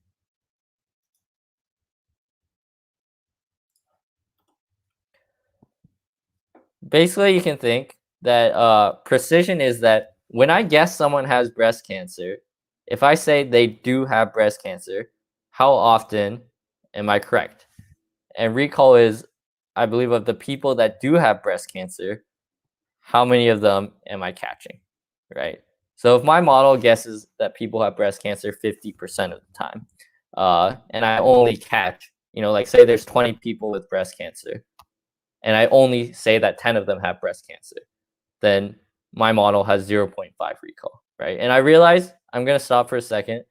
Basically, you can think that precision is that when I guess someone has breast cancer, if I say they do have breast cancer, how often am I correct? And recall is, I believe, of the people that do have breast cancer, how many of them am I catching, right? So if my model guesses that people have breast cancer 50% of the time, and I only catch, like say there's 20 people with breast cancer, and I only say that 10 of them have breast cancer, then my model has 0.5 recall, right? And I realize I'm going to stop for a second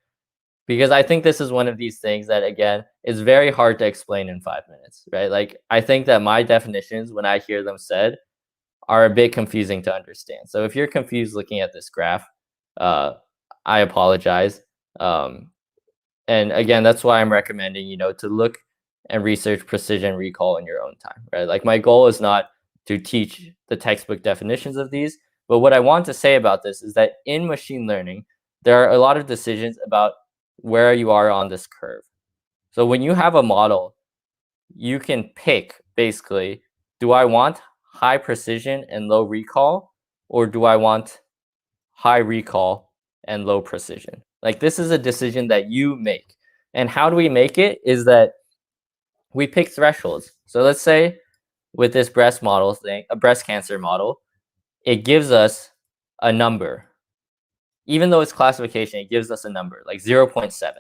because I think this is one of these things that, again, is very hard to explain in 5 minutes, right? Like, I think that my definitions, when I hear them said, are a bit confusing to understand. So if you're confused looking at this graph, I apologize. And again, that's why I'm recommending, to look and research precision recall in your own time, right? Like, my goal is not to teach the textbook definitions of these, but what I want to say about this is that in machine learning, there are a lot of decisions about where you are on this curve. So when you have a model, you can pick basically, do I want high precision and low recall, or do I want high recall and low precision? Like, this is a decision that you make. And how do we make it is that we pick thresholds. So let's say with this breast model thing, a breast cancer model, it gives us a number. Even though it's classification, it gives us a number, like 0.7.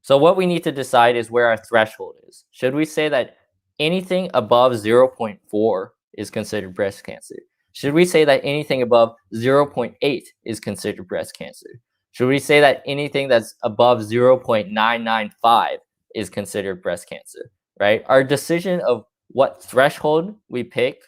So what we need to decide is where our threshold is. Should we say that anything above 0.4 is considered breast cancer? Should we say that anything above 0.8 is considered breast cancer? Should we say that anything that's above 0.995 is considered breast cancer, right? Our decision of what threshold we pick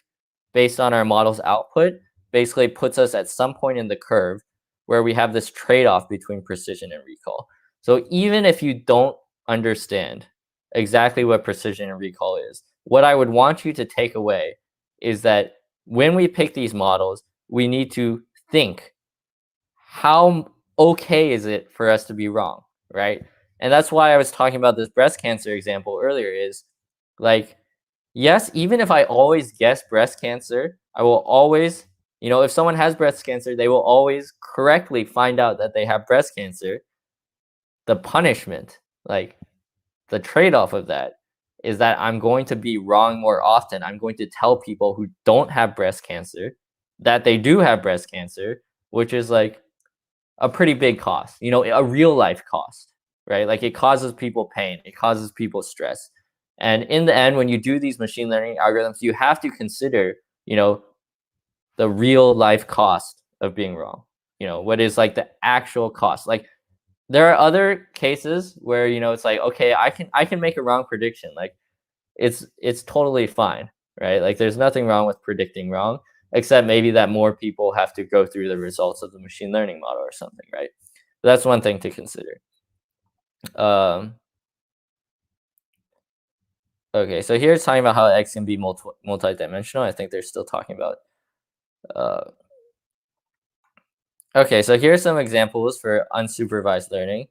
based on our model's output basically puts us at some point in the curve where we have this trade-off between precision and recall. So even if you don't understand exactly what precision and recall is, what I would want you to take away is that when we pick these models, we need to think, how okay is it for us to be wrong, right? And that's why I was talking about this breast cancer example earlier, is like, yes, even if I always guess breast cancer, I will always, if someone has breast cancer, they will always correctly find out that they have breast cancer. The punishment, like the trade-off of that, is that I'm going to be wrong more often. I'm going to tell people who don't have breast cancer that they do have breast cancer, which is like a pretty big cost, a real life cost, right? Like, it causes people pain, it causes people stress. And in the end, when you do these machine learning algorithms, you have to consider, the real life cost of being wrong. What is like the actual cost? Like, there are other cases where, it's like, okay, I can make a wrong prediction. Like, it's totally fine, right? Like, there's nothing wrong with predicting wrong, except maybe that more people have to go through the results of the machine learning model or something, right? That's one thing to consider. Okay, so here it's talking about how X can be multidimensional. I think they're still talking about. Okay, so here's some examples for unsupervised learning,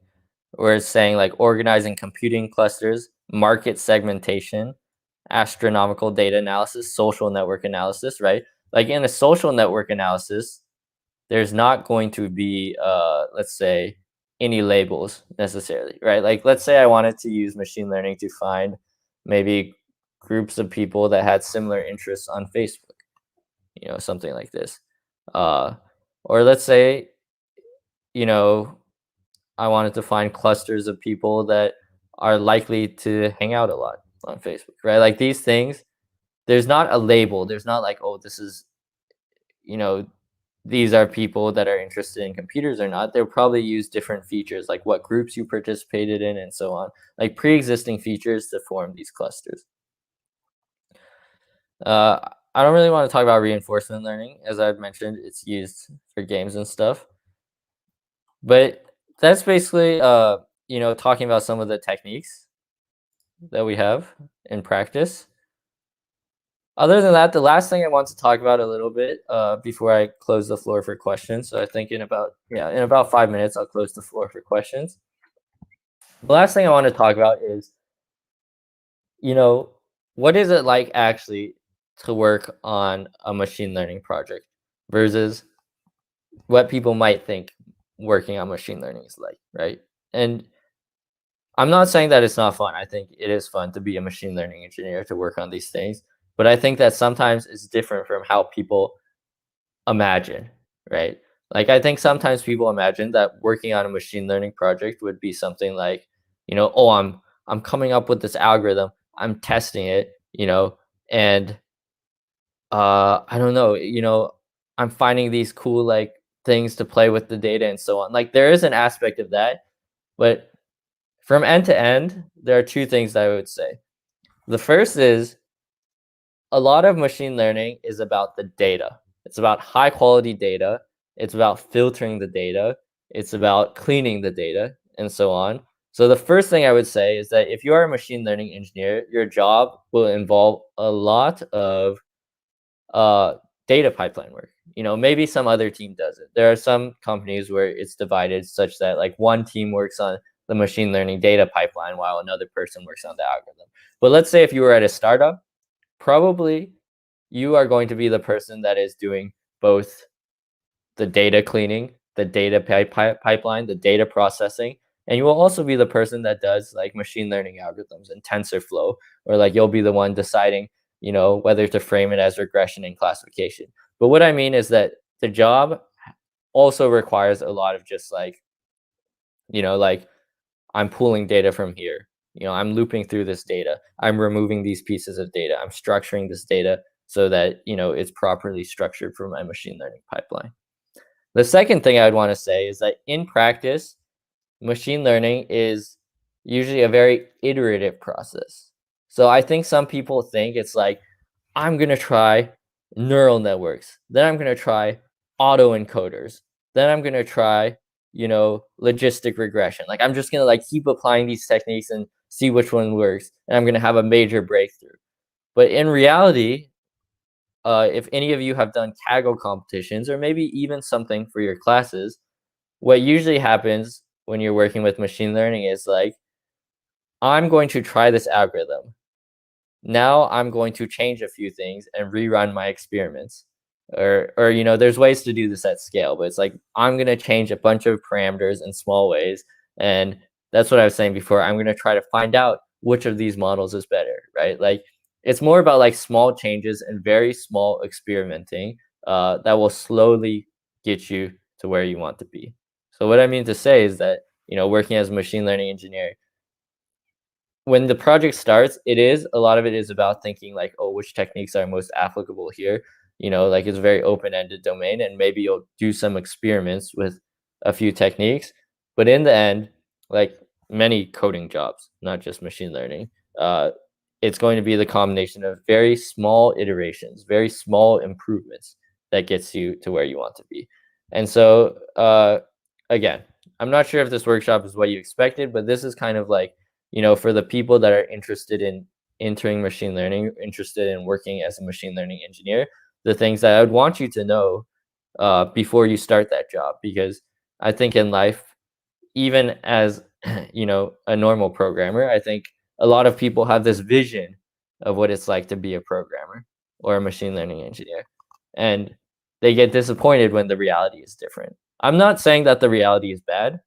where it's saying like organizing computing clusters, market segmentation, astronomical data analysis, social network analysis, right? Like, in a social network analysis, there's not going to be, let's say, any labels necessarily, right? Like, let's say I wanted to use machine learning to find maybe groups of people that had similar interests on Facebook, something like this. Or let's say, I wanted to find clusters of people that are likely to hang out a lot on Facebook, right? Like, these things, there's not a label. There's not like, oh, this is, these are people that are interested in computers or not, they'll probably use different features, like what groups you participated in and so on, like pre-existing features to form these clusters. I don't really want to talk about reinforcement learning. As I've mentioned, it's used for games and stuff. But that's basically, talking about some of the techniques that we have in practice. Other than that, the last thing I want to talk about a little bit before I close the floor for questions. So I think in about 5 minutes, I'll close the floor for questions. The last thing I want to talk about is, what is it like actually to work on a machine learning project versus what people might think working on machine learning is like, right? And I'm not saying that it's not fun. I think it is fun to be a machine learning engineer, to work on these things. But I think that sometimes it's different from how people imagine, right? Like, I think sometimes people imagine that working on a machine learning project would be something like, oh, I'm coming up with this algorithm, I'm testing it, and I don't know, I'm finding these cool like things to play with the data and so on. Like, there is an aspect of that, but from end to end, there are two things that I would say. The first is, a lot of machine learning is about the data. It's about high quality data. It's about filtering the data. It's about cleaning the data and so on. So the first thing I would say is that if you are a machine learning engineer, your job will involve a lot of data pipeline work. Maybe some other team does it. There are some companies where it's divided such that like one team works on the machine learning data pipeline while another person works on the algorithm. But let's say if you were at a startup, probably you are going to be the person that is doing both the data cleaning, the data pipeline, the data processing, and you will also be the person that does like machine learning algorithms and TensorFlow, or like you'll be the one deciding, whether to frame it as regression and classification. But what I mean is that the job also requires a lot of just like, like I'm pulling data from here. I'm looping through this data. I'm removing these pieces of data. I'm structuring this data so that, it's properly structured for my machine learning pipeline. The second thing I would want to say is that in practice, machine learning is usually a very iterative process. So I think some people think it's like, I'm going to try neural networks. Then I'm going to try autoencoders. Then I'm going to try, logistic regression. Like, I'm just going to like keep applying these techniques and see which one works. And I'm going to have a major breakthrough. But in reality, if any of you have done Kaggle competitions or maybe even something for your classes, what usually happens when you're working with machine learning is like, I'm going to try this algorithm. Now I'm going to change a few things and rerun my experiments. Or there's ways to do this at scale, but it's like, I'm going to change a bunch of parameters in small ways. And that's what I was saying before. I'm going to try to find out which of these models is better, right? Like, it's more about like small changes and very small experimenting that will slowly get you to where you want to be. So what I mean to say is that, working as a machine learning engineer, when the project starts, a lot of it is about thinking like, oh, which techniques are most applicable here. Like, it's a very open-ended domain, and maybe you'll do some experiments with a few techniques. But in the end, like many coding jobs, not just machine learning, it's going to be the combination of very small iterations, very small improvements that gets you to where you want to be. And so, again, I'm not sure if this workshop is what you expected, but this is kind of like, for the people that are interested in entering machine learning, interested in working as a machine learning engineer, the things that I would want you to know before you start that job. Because I think in life, even as a normal programmer, I think a lot of people have this vision of what it's like to be a programmer or a machine learning engineer, and they get disappointed when the reality is different. I'm not saying that the reality is bad.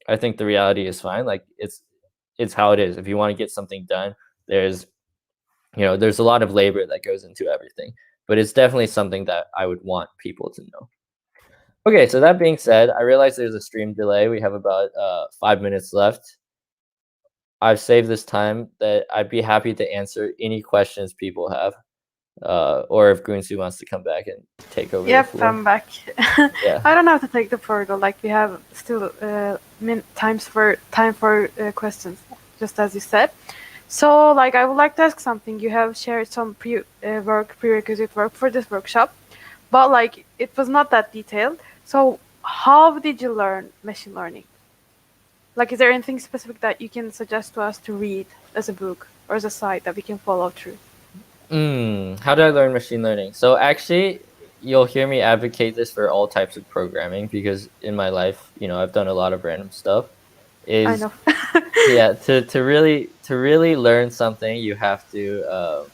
I think the reality is fine. Like, it's how it is. If you want to get something done, there's a lot of labor that goes into everything, but it's definitely something that I would want people to know. Okay, so that being said, I realize there's a stream delay. We have about 5 minutes left. I've saved this time that I'd be happy to answer any questions people have. or if Gunsu wants to come back and take over the Yep, floor. I'm back. Yeah. I don't have to take the floor though. Like we have still time for questions, just as you said. So, like, I would like to ask something. You have shared some prerequisite work for this workshop, but like it was not that detailed. So, how did you learn machine learning? Like, is there anything specific that you can suggest to us to read as a book or as a site that we can follow through? How did I learn machine learning? So actually, you'll hear me advocate this for all types of programming because in my life, I've done a lot of random stuff. I Is know. Yeah, to really learn something, you have to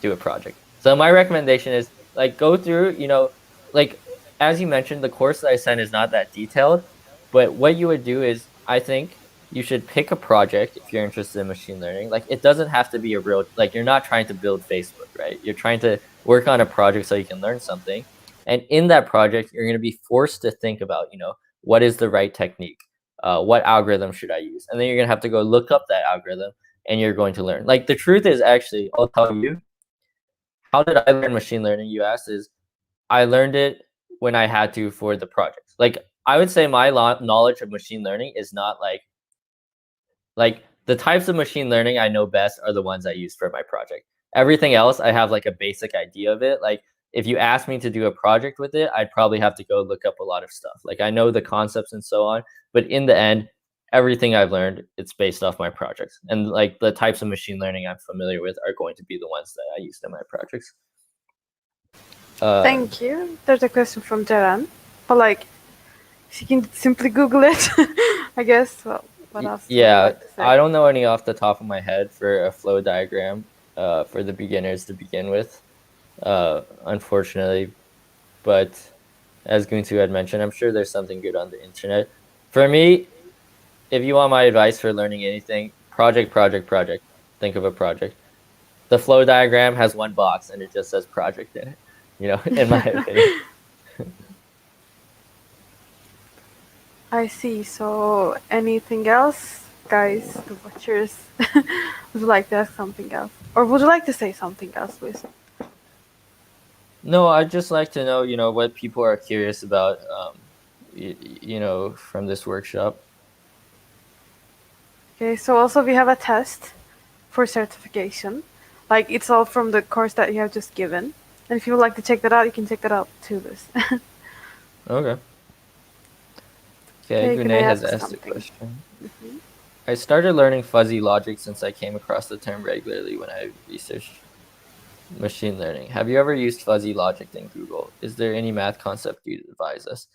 do a project. So my recommendation is like go through, like as you mentioned, the course that I sent is not that detailed, but what you would do is I think you should pick a project if you're interested in machine learning. Like it doesn't have to be a real like you're not trying to build Facebook, right? You're trying to work on a project so you can learn something. And in that project, you're going to be forced to think about, what is the right technique? What algorithm should I use? And then you're going to have to go look up that algorithm and you're going to learn. Like the truth is actually, I'll tell you, how did I learn machine learning, you asked, is I learned it when I had to for the project. Like I would say my knowledge of machine learning is not like the types of machine learning I know best are the ones I use for my project. Everything else I have like a basic idea of it. Like if you ask me to do a project with it, I'd probably have to go look up a lot of stuff. Like I know the concepts and so on, but in the end, everything I've learned, it's based off my projects. And like the types of machine learning I'm familiar with are going to be the ones that I used in my projects. Thank you. There's a question from Jaran, but like, if you can simply Google it, I guess. Well, what else would you Yeah, like to I say? don't know any off the top of my head for a flow diagram for the beginners to begin with, unfortunately. But as Guntu had mentioned, I'm sure there's something good on the internet. For me, if you want my advice for learning anything, project, project, project. Think of a project. The flow diagram has one box and it just says project in it, in my opinion. I see. So, anything else, guys, the watchers, would you like to ask something else, or would you like to say something else, Luis? No, I'd just like to know, what people are curious about, from this workshop. Okay. So also we have a test for certification. Like it's all from the course that you have just given. And if you would like to check that out, you can check that out too, Luis. Okay. Okay, Okay, can I Gune has ask asked a something? question. I started learning fuzzy logic since I came across the term regularly when I researched machine learning. Have you ever used fuzzy logic in Google? Is there any math concept you'd advise us?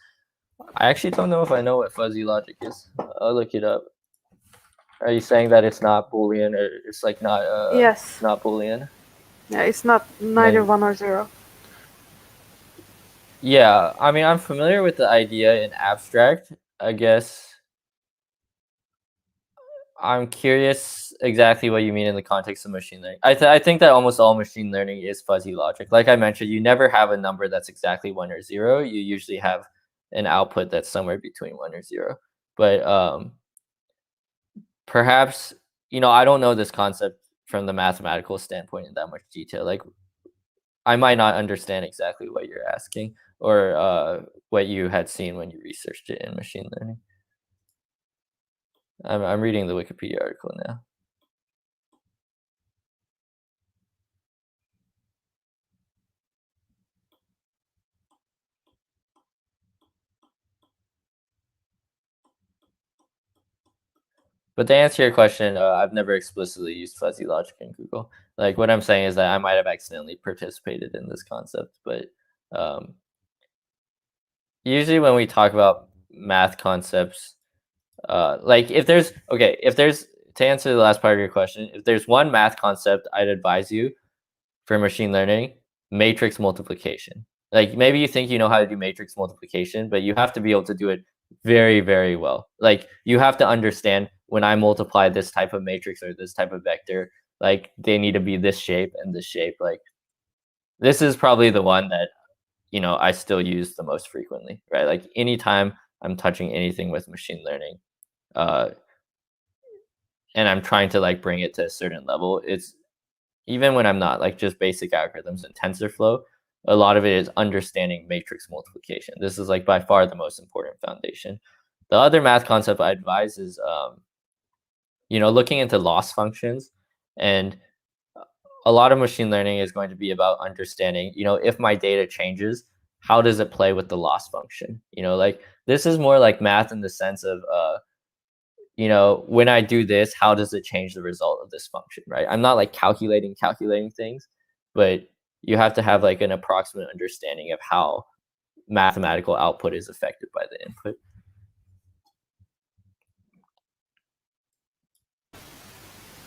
I actually don't know if I know what fuzzy logic is. I'll look it up. Are you saying that it's not Boolean or it's like Yes. not Boolean? Yeah, it's not neither Then 1 or 0. yeah, I mean I'm familiar with the idea in abstract. I guess I'm curious exactly what you mean in the context of machine learning. I think that almost all machine learning is fuzzy logic. Like I mentioned, you never have a number that's exactly 1 or 0. You usually have an output that's somewhere between 1 or 0. But perhaps, I don't know this concept from the mathematical standpoint in that much detail. Like I might not understand exactly what you're asking or what you had seen when you researched it in machine learning. I'm reading the Wikipedia article now. But to answer your question, I've never explicitly used fuzzy logic in Google. Like what I'm saying is that I might have accidentally participated in this concept, but um, usually when we talk about math concepts, like if there's to answer the last part of your question, if there's one math concept I'd advise you for machine learning, matrix multiplication. Like maybe you think you know how to do matrix multiplication, but you have to be able to do it very, very well. Like you have to understand when I multiply this type of matrix or this type of vector, like they need to be this shape and this shape. Like this is probably the one that, I still use the most frequently, right? Like anytime I'm touching anything with machine learning, uh, and I'm trying to like bring it to a certain level, even when I'm not, like just basic algorithms and TensorFlow, a lot of it is understanding matrix multiplication. This is like by far the most important foundation. The other math concept I advise is, looking into loss functions. And a lot of machine learning is going to be about understanding, if my data changes, how does it play with the loss function? Like this is more like math in the sense of, when I do this, how does it change the result of this function, right? I'm not like calculating things, but you have to have like an approximate understanding of how mathematical output is affected by the input.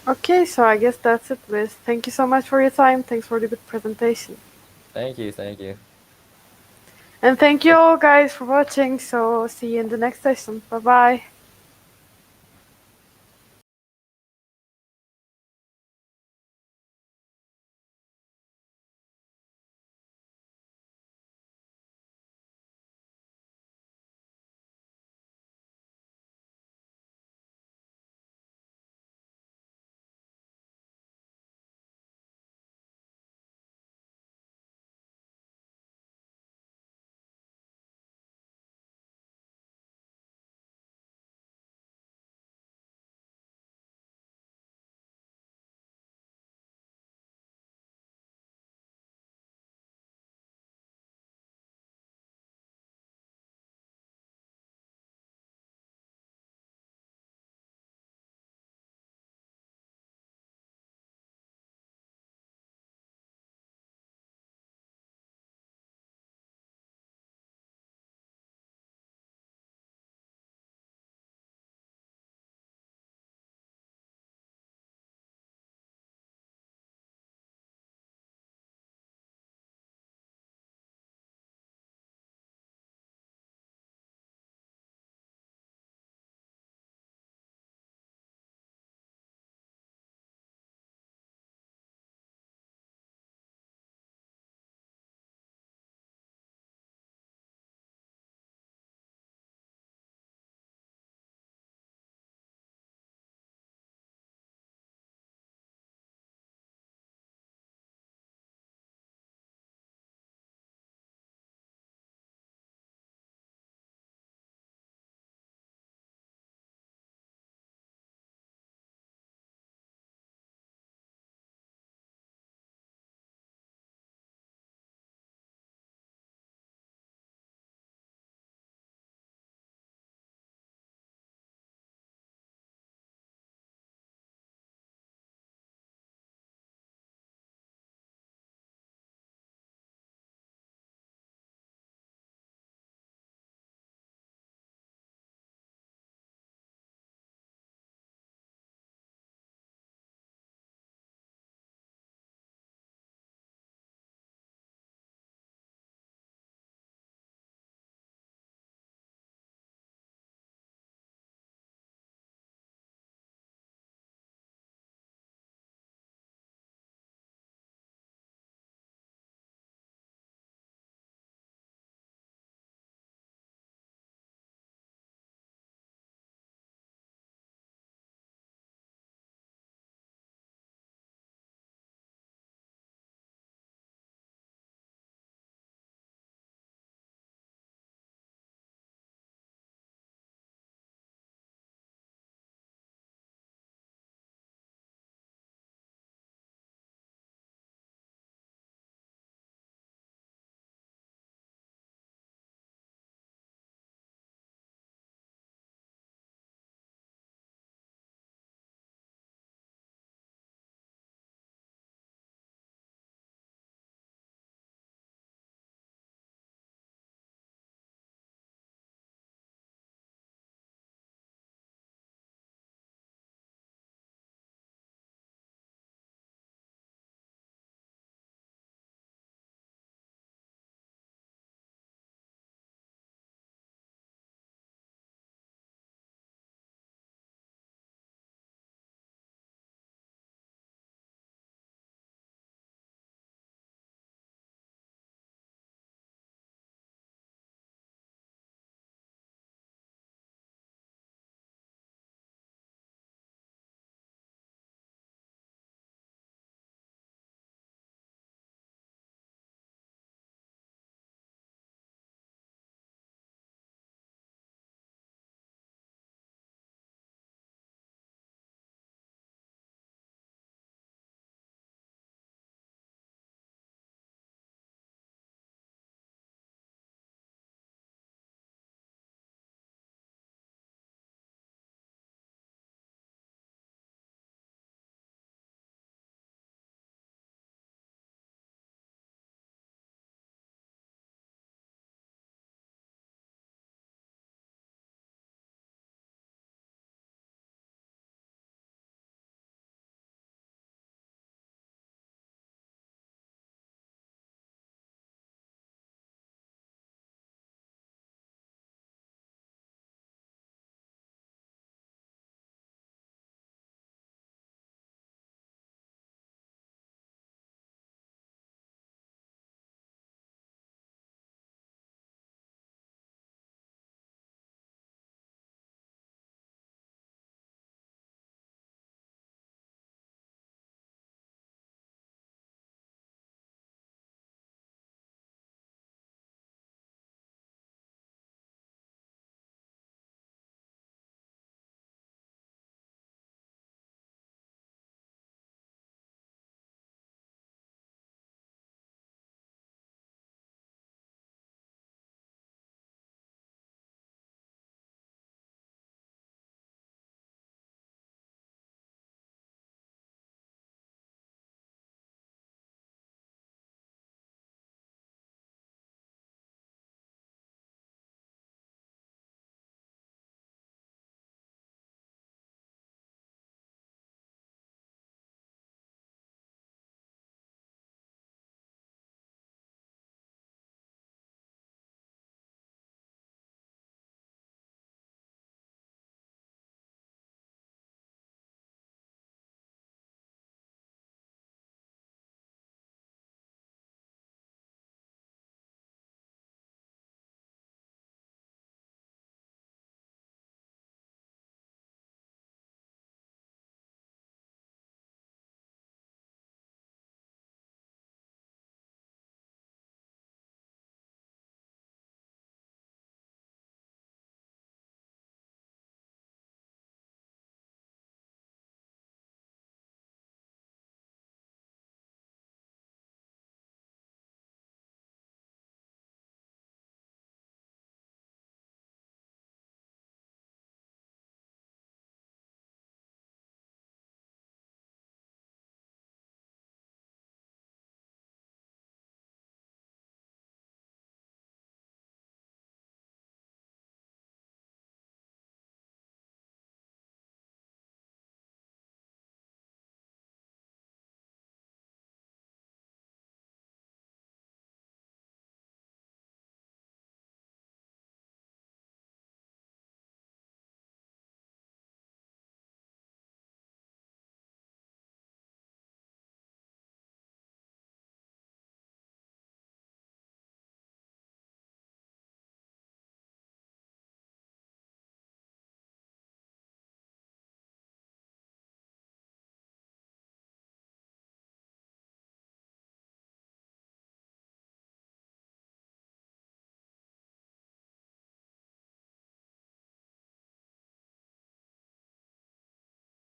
Okay, so I guess that's it, Liz. Thank you so much for your time. Thanks for the good presentation. Thank you. Thank you. And thank you all guys for watching. So see you in the next session. Bye bye.